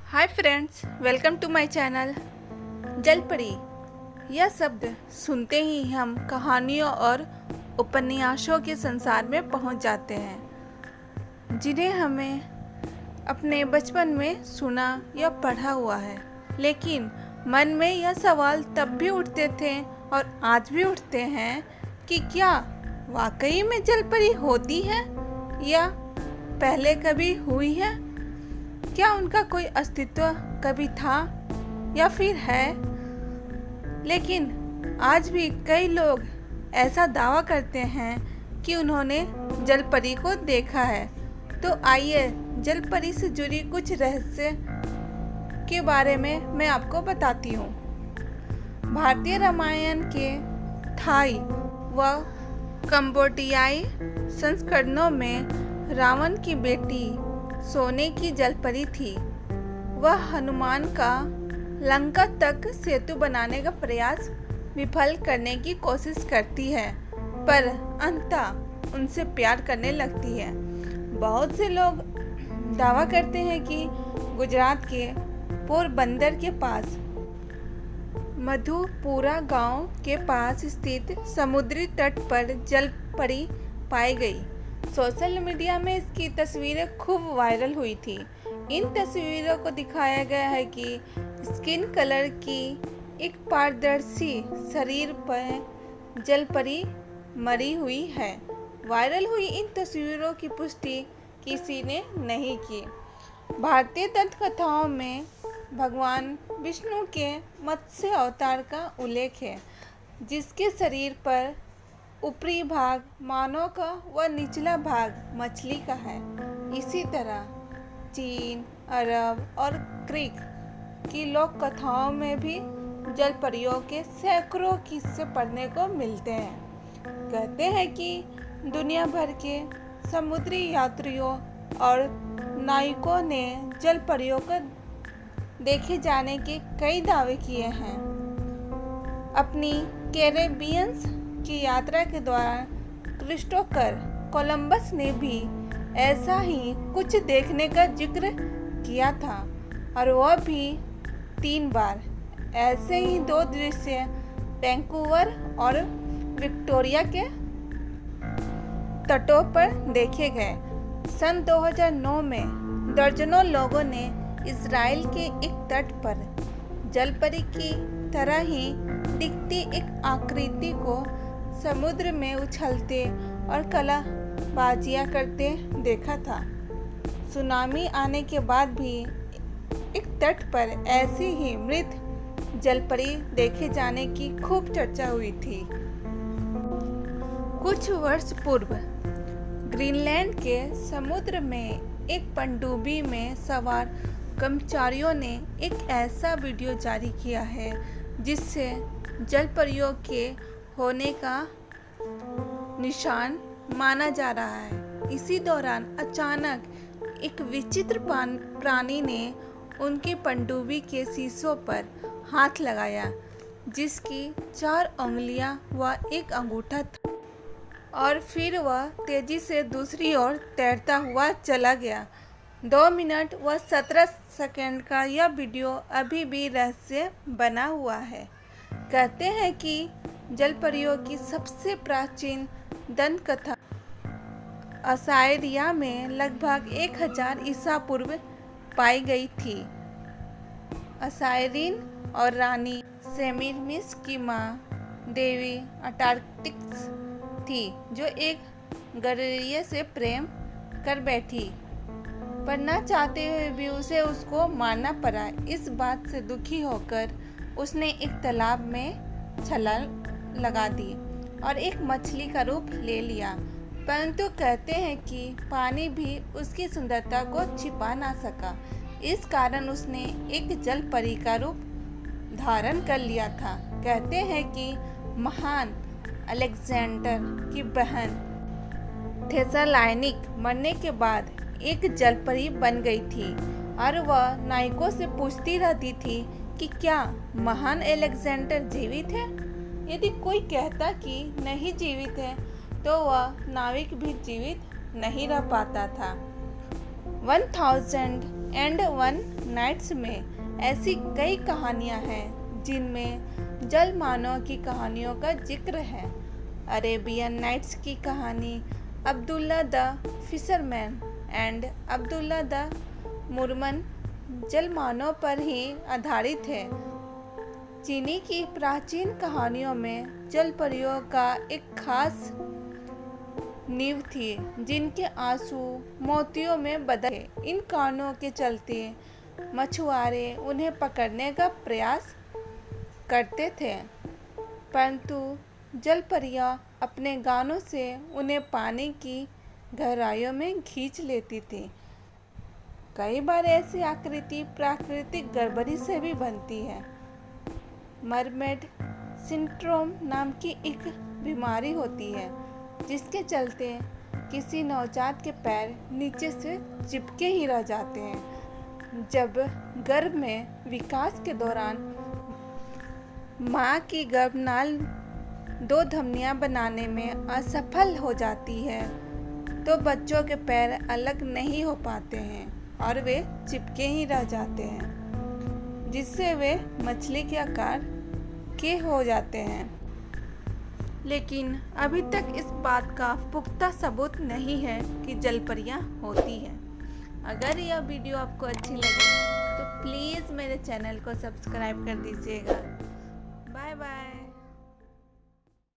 Hi friends, welcome to my channel. जलपरी यह शब्द सुनते ही हम कहानियों और उपन्यासों के संसार में पहुंच जाते हैं, जिन्हें हमें अपने बचपन में सुना या पढ़ा हुआ है। लेकिन मन में यह सवाल तब भी उठते थे और आज भी उठते हैं कि क्या वाकई में जलपरी होती है या पहले कभी हुई है। क्या उनका कोई अस्तित्व कभी था या फिर है। लेकिन आज भी कई लोग ऐसा दावा करते हैं कि उन्होंने जलपरी को देखा है। तो आइए जलपरी से जुड़ी कुछ रहस्य के बारे में मैं आपको बताती हूँ। भारतीय रामायण के थाई व कंबोडियाई संस्करणों में रावण की बेटी सोने की जलपरी थी। वह हनुमान का लंका तक सेतु बनाने का प्रयास विफल करने की कोशिश करती है, पर अंततः उनसे प्यार करने लगती है। बहुत से लोग दावा करते हैं कि गुजरात के पोरबंदर के पास मधुपुरा गांव के पास स्थित समुद्री तट पर जलपरी पाई गई। सोशल मीडिया में इसकी तस्वीरें खूब वायरल हुई थी। इन तस्वीरों को दिखाया गया है कि स्किन कलर की एक पारदर्शी शरीर पर जलपरी मरी हुई है। वायरल हुई इन तस्वीरों की पुष्टि किसी ने नहीं की। भारतीय दंत कथाओं में भगवान विष्णु के मत्स्य अवतार का उल्लेख है, जिसके शरीर पर ऊपरी भाग मानव का व निचला भाग मछली का है। इसी तरह चीन, अरब और ग्रीक की लोक कथाओं में भी जलपरियों के सैकड़ों किस्से पढ़ने को मिलते हैं। कहते हैं कि दुनिया भर के समुद्री यात्रियों और नाविकों ने जलपरियों को देखे जाने के कई दावे किए हैं। अपनी कैरेबियंस की यात्रा के दौरान क्रिस्टोफर कोलंबस ने भी ऐसा ही कुछ देखने का जिक्र किया था, और वह भी 3 बार। ऐसे ही 2 दृश्य वैंकूवर और विक्टोरिया के तटों पर देखे गए। सन 2009 में दर्जनों लोगों ने इजराइल के एक तट पर जलपरी की तरह ही दिखती एक आकृति को समुद्र में उछलते और कलाबाजियां करते देखा था। सुनामी आने के बाद भी एक तट पर ऐसी ही मृत जलपरी देखे जाने की खूब चर्चा हुई थी। कुछ वर्ष पूर्व ग्रीनलैंड के समुद्र में एक पनडुब्बी में सवार कर्मचारियों ने एक ऐसा वीडियो जारी किया है जिससे जलपरियों के होने का निशान माना जा रहा है। इसी दौरान अचानक एक विचित्र प्राणी ने उनके पनडुब्बी के शीशों पर हाथ लगाया, जिसकी 4 उंगलियां व 1 अंगूठा था, और फिर वह तेजी से दूसरी ओर तैरता हुआ चला गया। 2 मिनट व 17 सेकंड का यह वीडियो अभी भी रहस्य बना हुआ है। कहते हैं कि जलपरियों की सबसे प्राचीन दंत कथा असायरिया में लगभग 1000 ईसा पूर्व पाई गई थी। असायरिन और रानी सेमिरमिस की मां देवी अटार्क्टिक्स थी, जो एक गरुड़िए से प्रेम कर बैठी, पर न चाहते हुए भी उसे उसको मारना पड़ा। इस बात से दुखी होकर उसने एक तालाब में छलांग लगा दी और एक मछली का रूप ले लिया, परंतु कहते हैं कि पानी भी उसकी सुंदरता को छिपा ना सका। इस कारण उसने एक जलपरी का रूप धारण कर लिया था। कहते हैं कि महान अलेक्जेंडर की बहन थेसालानिक मरने के बाद एक जलपरी बन गई थी, और वह नाविकों से पूछती रहती थी कि क्या महान अलेक्जेंडर जीवित है। यदि कोई कहता कि नहीं जीवित है, तो वह नाविक भी जीवित नहीं रह पाता था। 1001 नाइट्स में ऐसी कई कहानियाँ हैं जिनमें जल मानव की कहानियों का जिक्र है। अरेबियन नाइट्स की कहानी Abdullah the fisherman and Abdullah the merman जल मानव पर ही आधारित है। चीनी की प्राचीन कहानियों में जल परियों का एक खास नींव थी, जिनके आंसू मोतियों में बदले। इन कारणों के चलते मछुआरे उन्हें पकड़ने का प्रयास करते थे, परंतु जल परियां अपने गानों से उन्हें पानी की गहराइयों में खींच लेती थी। कई बार ऐसी आकृति प्राकृतिक गड़बड़ी से भी बनती है। मरमेड सिंड्रोम नाम की एक बीमारी होती है, जिसके चलते किसी नवजात के पैर नीचे से चिपके ही रह जाते हैं। जब गर्भ में विकास के दौरान माँ की गर्भनाल 2 धमनियाँ बनाने में असफल हो जाती है, तो बच्चों के पैर अलग नहीं हो पाते हैं और वे चिपके ही रह जाते हैं, जिससे वे मछली के आकार के हो जाते हैं। लेकिन अभी तक इस बात का पुख्ता सबूत नहीं है कि जलपरियां होती हैं। अगर यह वीडियो आपको अच्छी लगे तो प्लीज़ मेरे चैनल को सब्सक्राइब कर दीजिएगा।